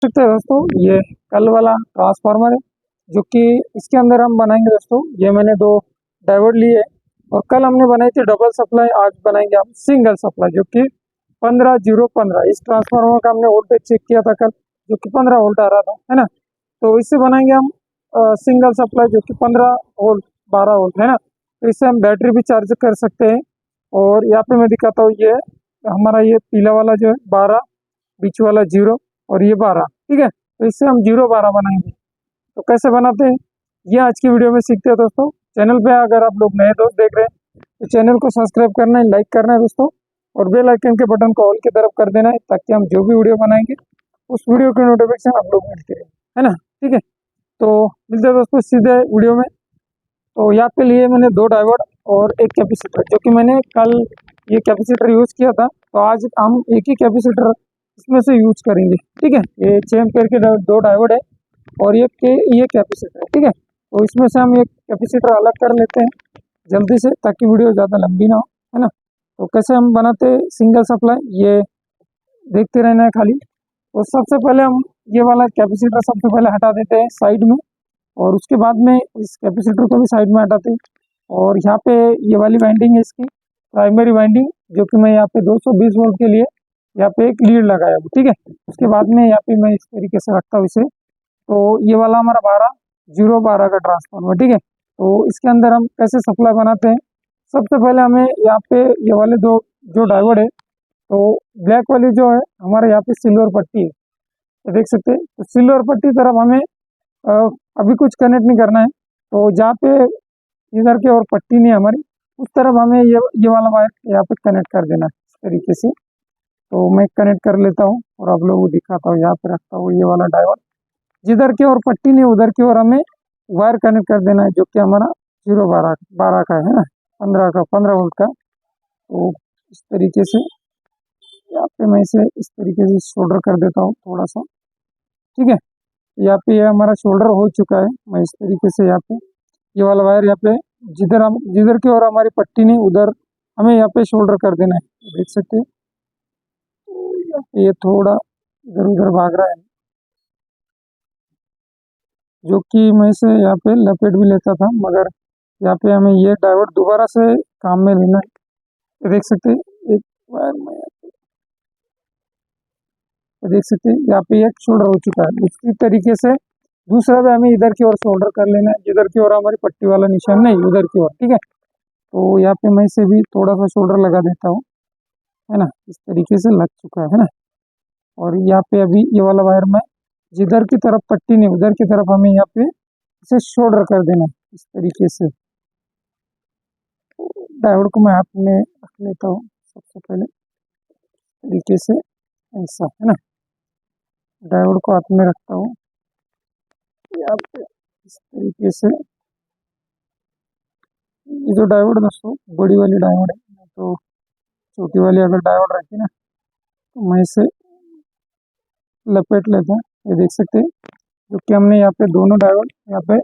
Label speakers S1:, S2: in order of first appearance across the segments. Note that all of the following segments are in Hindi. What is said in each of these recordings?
S1: सकते हैं दोस्तों, ये कल वाला ट्रांसफार्मर है जो कि इसके अंदर हम बनाएंगे दोस्तों। ये मैंने दो डायोड लिए और कल हमने बनाई थी डबल सप्लाई, आज बनाएंगे हम सिंगल सप्लाई जो कि 15 0 15। इस ट्रांसफार्मर का हमने वोल्टेज चेक किया था कल, जो कि 15 वोल्ट आ रहा था, है ना। तो इससे बनाएंगे हम सिंगल सप्लाई जो कि 15 वोल्ट 12 वोल्ट, है ना। तो इससे हम बैटरी भी चार्ज कर सकते हैं। और यहाँ पे मैं दिखाता हूँ, ये हमारा ये पीला वाला जो है 12, बीच वाला 0 और ये 12, ठीक है। तो इससे हम 0 12 बनाएंगे। तो कैसे बनाते हैं ये आज की वीडियो में सीखते हैं दोस्तों। चैनल पे अगर आप लोग नए दोस्त देख रहे हैं तो चैनल को सब्सक्राइब करना है, लाइक करना है दोस्तों, और बेल आइकन के बटन को ऑल की तरफ कर देना है ताकि हम जो भी वीडियो बनाएंगे उस वीडियो की नोटिफिकेशन आप लोग मिलती रहे, है ना। ठीक है, तो मिलते हैं दोस्तों सीधे वीडियो में। तो यहाँ पे लिए मैंने दो डायोड और एक कैपेसिटर, जो कि मैंने कल ये कैपेसिटर यूज़ किया था। तो आज हम एक ही कैपेसिटर इसमें से यूज करेंगे, ठीक है। ये 6 एम्पेयर के दो डायोड है और ये कैपेसिटर है, ठीक है। तो इसमें से हम एक कैपेसिटर अलग कर लेते हैं जल्दी से ताकि वीडियो ज़्यादा लंबी ना हो, है ना। तो कैसे हम बनाते हैं सिंगल सप्लाई, ये देखते रहना है खाली। तो सबसे पहले हम ये वाला कैपेसिटर सबसे पहले हटा देते हैं साइड में, और उसके बाद में इस कैपेसिटर को भी साइड में हटाते हैं। और यहाँ पे ये वाली वाइंडिंग है इसकी प्राइमरी वाइंडिंग, जो कि मैं यहाँ पे 220 वोल्ट के लिए यहाँ पे एक लीड लगाया हूँ, ठीक है। उसके बाद में यहाँ पे मैं इस तरीके से रखता हूँ इसे। तो ये वाला हमारा 12 0 12 का ट्रांसफार्मर, ठीक है। तो इसके अंदर हम कैसे सप्लाई बनाते हैं, सबसे पहले हमें यहाँ पे ये वाले दो जो डायोड है, तो ब्लैक वाली जो है हमारे यहाँ पे सिल्वर पट्टी है, तो देख सकते हैं। तो सिल्वर पट्टी तरफ हमें अ, अभी कुछ कनेक्ट नहीं करना है। तो जहाँ पे इधर की और पट्टी नहीं है हमारी, उस तरफ हमें ये वाला वायर यहाँ पे कनेक्ट कर देना है इस तरीके से। तो मैं कनेक्ट कर लेता हूँ और आप लोगों को दिखाता हूँ। यहाँ पे रखता हूँ ये वाला डायोड, जिधर की ओर पट्टी नहीं उधर की ओर हमें वायर कनेक्ट कर देना है, जो कि हमारा 0 12 का है ना, 15 वोल्ट का। तो इस तरीके से यहाँ पे मैं इसे इस तरीके से शोल्डर कर देता हूँ थोड़ा सा, ठीक है। यहाँ पे ये हमारा शोल्डर हो चुका है। मैं इस तरीके से यहाँ पे ये वाला वायर यहाँ पे जिधर की ओर हमारी पट्टी नहीं उधर हमें यहाँ पे शोल्डर कर देना है, देख सकते हैं। तो यहाँ पे ये थोड़ा इधर उधर भाग रहा है, जो कि मैं इसे यहाँ पे लपेट भी लेता था, मगर यहाँ पे हमें ये डायोड दोबारा से काम में लेना है। तो देख सकते हैं एक वायर में देख सकते हैं यहाँ पे एक शोल्डर हो चुका है। इसी तरीके से दूसरा भी हमें इधर की ओर शोल्डर कर लेना है, जिधर की ओर हमारी पट्टी वाला निशान नहीं उधर की ओर, ठीक है। तो यहाँ पे मैं इसे भी थोड़ा सा शोल्डर लगा देता हूँ, है ना। इस तरीके से लग चुका है ना। और यहाँ पे अभी ये वाला वायर में जिधर की तरफ पट्टी नहीं उधर की तरफ हमें यहाँ पे इसे शोल्डर कर देना है इस तरीके से। डायोड को मैं हाथ में रख लेता हूँ सबसे पहले तरीके से, ऐसा, है ना। डायोड को हाथ में रखता हूँ यहाँ पे इस तरीके से। ये जो डायोड दोस्तों बड़ी वाली डायोड है, तो छोटी वाली अगर डायोड रहती ना तो मैं इसे लपेट लेता हूँ, ये देख सकते हैं। जो कि हमने यहाँ पे दोनों डायोड यहाँ पे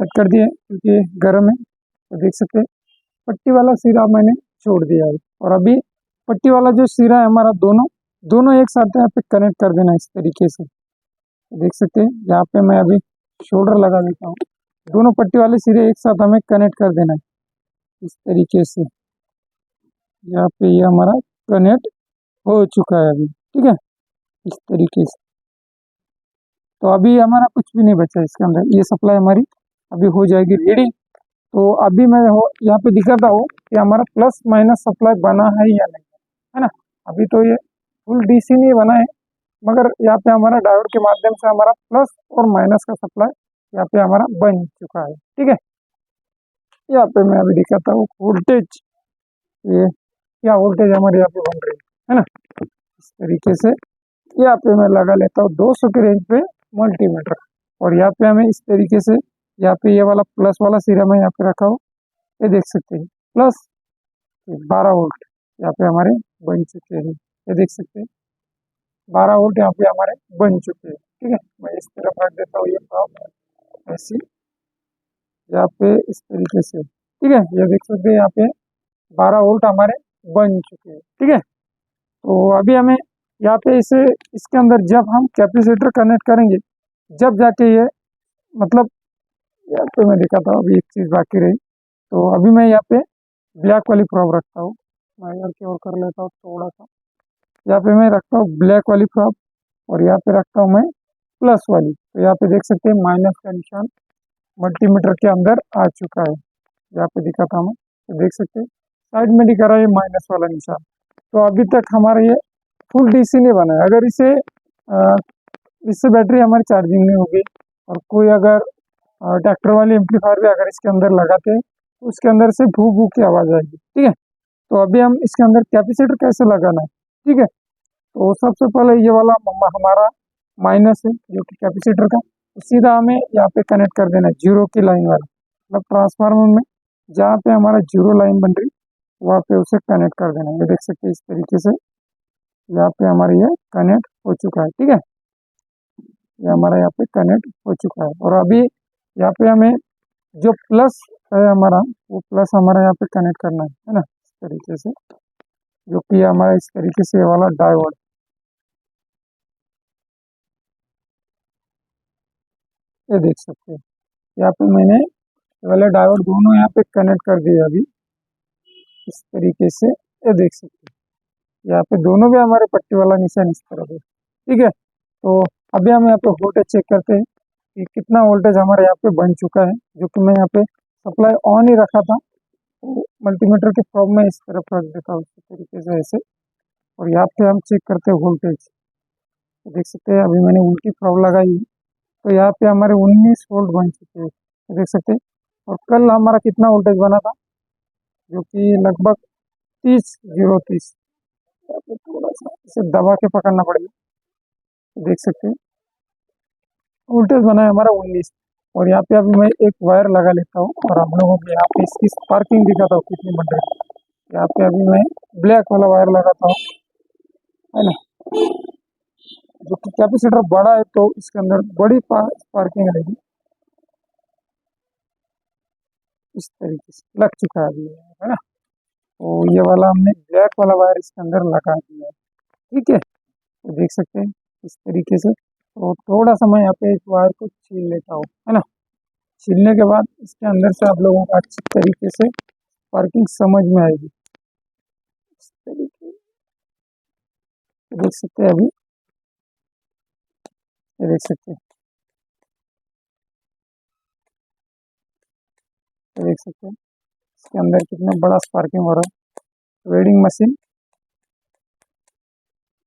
S1: सेट कर दिए क्योंकि गर्म है, तो देख सकते हैं। पट्टी वाला सिरा मैंने छोड़ दिया है, और अभी पट्टी वाला जो सिरा है हमारा दोनों दोनों एक साथ यहाँ पे कनेक्ट कर देना इस तरीके से, तो देख सकते हैं। यहाँ पे मैं अभी शोल्डर लगा देता हूँ, दोनों पट्टी वाले सिरे एक साथ हमें कनेक्ट कर देना है इस तरीके से। यहाँ पे ये हमारा कनेक्ट हो चुका है अभी, ठीक है, इस तरीके से। तो अभी हमारा कुछ भी नहीं बचा इसके अंदर, ये सप्लाई हमारी अभी हो जाएगी रेडी। तो अभी मैं यहाँ पे दिखाता हूँ कि हमारा प्लस माइनस सप्लाई बना है या नहीं, है ना। अभी तो ये फुल डीसी नहीं बना है, मगर यहाँ पे हमारा डायोड के माध्यम से हमारा प्लस और माइनस का सप्लाई यहाँ पे हमारा बन चुका है, ठीक है। यहाँ पे मैं अभी दिखाता हूँ वोल्टेज, ये क्या वोल्टेज हमारे यहाँ पे बन रही है ना। इस तरीके से यहाँ पे मैं लगा लेता हूँ 200 के रेंज पे मल्टीमीटर, और यहाँ पे हमें इस तरीके से यहाँ पे ये वाला प्लस वाला सिरा मैं यहाँ पे रखा हूँ, ये देख सकते हैं। प्लस 12 वोल्ट यहाँ पे हमारे बन चुके हैं, ये देख सकते हैं। 12 वोल्ट यहाँ पे हमारे बन चुके हैं, ठीक है। मैं इस तरफ रख देता हूँ ये टॉप ऐसे यहाँ पे इस तरीके से, ठीक है। ये देख सकते हैं यहाँ पे 12 वोल्ट हमारे बन चुके हैं, ठीक है। तो अभी हमें यहाँ पे इसे इसके अंदर जब हम कैपेसिटर कनेक्ट करेंगे जब जाके ये मतलब यहाँ पे मैं दिखाता हूँ। अभी एक चीज़ बाकी रही, तो अभी मैं यहाँ पे ब्लैक वाली प्रॉप रखता हूँ। मैं यार की और कर लेता हूँ थोड़ा सा। यहाँ पे मैं रखता हूँ ब्लैक वाली प्रॉप और यहाँ पे रखता हूँ मैं प्लस वाली। तो यहाँ पे देख सकते हैं माइनस का निशान मल्टीमीटर के अंदर आ चुका है। यहाँ पे दिखाता हूँ, तो देख सकते हैं साइड में दिखा रहा है माइनस वाला निशान। तो अभी तक हमारा ये फुल डीसी नहीं बना है। अगर इससे बैटरी हमारी चार्जिंग नहीं होगी और कोई अगर ट्रैक्टर वाली एम्पलीफायर भी अगर इसके अंदर लगाते हैं तो उसके अंदर से भू भू की आवाज़ आएगी। ठीक है, तो अभी हम इसके अंदर कैपेसिटर कैसे लगाना है। ठीक है, तो सबसे पहले ये वाला हमारा माइनस है जो कि कैपेसिटर का, तो सीधा हमें यहाँ पे कनेक्ट कर देना है जीरो की लाइन वाला, मतलब ट्रांसफार्मर में जहाँ पे हमारा जीरो लाइन बन रही वहाँ पे उसे कनेक्ट कर देना है। ये देख सकते हैं इस तरीके से यहाँ पे हमारा ये कनेक्ट हो चुका है। ठीक है, ये हमारा यहाँ पे कनेक्ट हो चुका है और अभी यहाँ पे हमें जो प्लस है हमारा, वो प्लस हमारा यहाँ पे कनेक्ट करना है ना, इस तरीके से, जो कि हमारा इस तरीके से ये वाला डायोड, ये देख सकते हैं यहाँ पे मैंने ये वाले डायोड दोनों यहाँ पे कनेक्ट कर दिए अभी इस तरीके से। ये देख सकते हैं यहाँ पे दोनों भी हमारे पट्टी वाला निशान इस तरफ है। ठीक है, तो अभी हम यहाँ पे वोल्टेज चेक करते हैं कि कितना वोल्टेज हमारे यहाँ पे बन चुका है, जो कि मैं यहाँ पे सप्लाई ऑन ही रखा था। तो मल्टीमीटर के प्रॉब में इस तरफ रख देता हूँ इस तरीके से ऐसे, और यहाँ पे हम चेक करते हैं वोल्टेज। तो देख सकते हैं अभी मैंने उल्टी प्रॉब लगाई है, तो यहाँ पे हमारे 19 वोल्ट बन चुके हैं। तो देख सकते हैं, और कल हमारा कितना वोल्टेज बना था, जो कि लगभग 30 यहाँ पे थोड़ा सा इसे दबा के पकड़ना पड़ेगा। तो देख सकते हैं वोल्टेज बना है हमारा 19। और यहाँ पे अभी मैं एक वायर लगा लेता हूँ और हम लोगों को यहाँ पे इसकी स्पार्किंग दिखाता हूँ कितनी बन रही है। यहाँ पे अभी मैं ब्लैक वाला वायर लगाता हूँ, है ना, जो कि कैपेसिटर बड़ा है तो इसके अंदर बड़ी स्पार्किंग रहेगी। इस तरीके से लग चुका है अभी, है ना। तो ये वाला हमने ब्लैक वाला वायर इसके अंदर लगा दिया है। ठीक है, तो देख सकते हैं इस तरीके से। तो थोड़ा सा मैं यहाँ पे इस वायर को छील लेता हूँ, है ना। छीलने के बाद इसके अंदर से आप लोगों को अच्छी तरीके से पार्किंग समझ में आएगी। इस तरीके से देख सकते हैं अभी, ये देख सकते हैं, ये देख सकते हैं इसके अंदर कितना बड़ा स्पार्किंग हो रहा है। वेल्डिंग मशीन,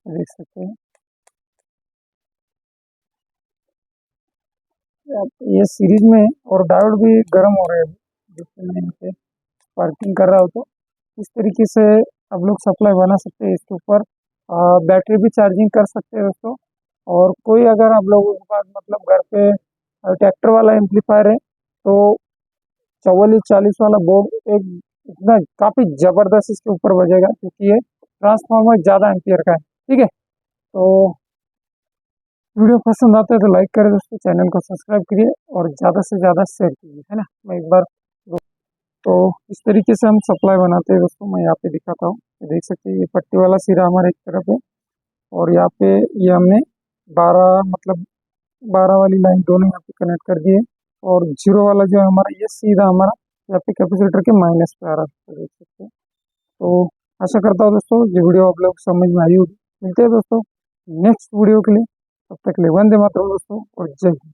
S1: देख सकते हैं ये सीरीज में है और डायोड भी गर्म हो रहे हैं। जिससे मैं यहाँ पे पार्किंग कर रहा हूँ, तो इस तरीके से आप लोग सप्लाई बना सकते हैं। इसके ऊपर बैटरी भी चार्जिंग कर सकते हैं दोस्तों। और कोई अगर आप लोगों के पास मतलब घर पे ट्रैक्टर वाला एम्पलीफायर है तो 4440 वाला बोर्ड एक इतना काफ़ी ज़बरदस्त इसके ऊपर बजेगा, क्योंकि ये ट्रांसफार्मर ज़्यादा एम्पियर का है। ठीक है, तो वीडियो पसंद आता है तो लाइक करें दोस्तों, चैनल को सब्सक्राइब करिए और ज़्यादा से ज़्यादा शेयर कीजिए, है ना। मैं एक बार तो इस तरीके से हम सप्लाई बनाते हैं दोस्तों। मैं यहाँ पे दिखाता हूँ, देख सकते हैं ये पट्टी वाला सिरा हमारे एक तरफ है और यहाँ पे ये हमने 12 मतलब 12 वाली लाइन दोनों यहाँ पे कनेक्ट कर दिए। और जीरो वाला जो है हमारा ये सीधा हमारा यहाँ पे कैपेसिटर के माइनस पे आ रहा है, तो देख सकते हैं। तो आशा करता हूँ दोस्तों ये वीडियो आप लोग समझ में आई होगी। मिलते हैं दोस्तों नेक्स्ट वीडियो के लिए, तब तक के लिए वंदे मातरम दोस्तों और जय हिंद।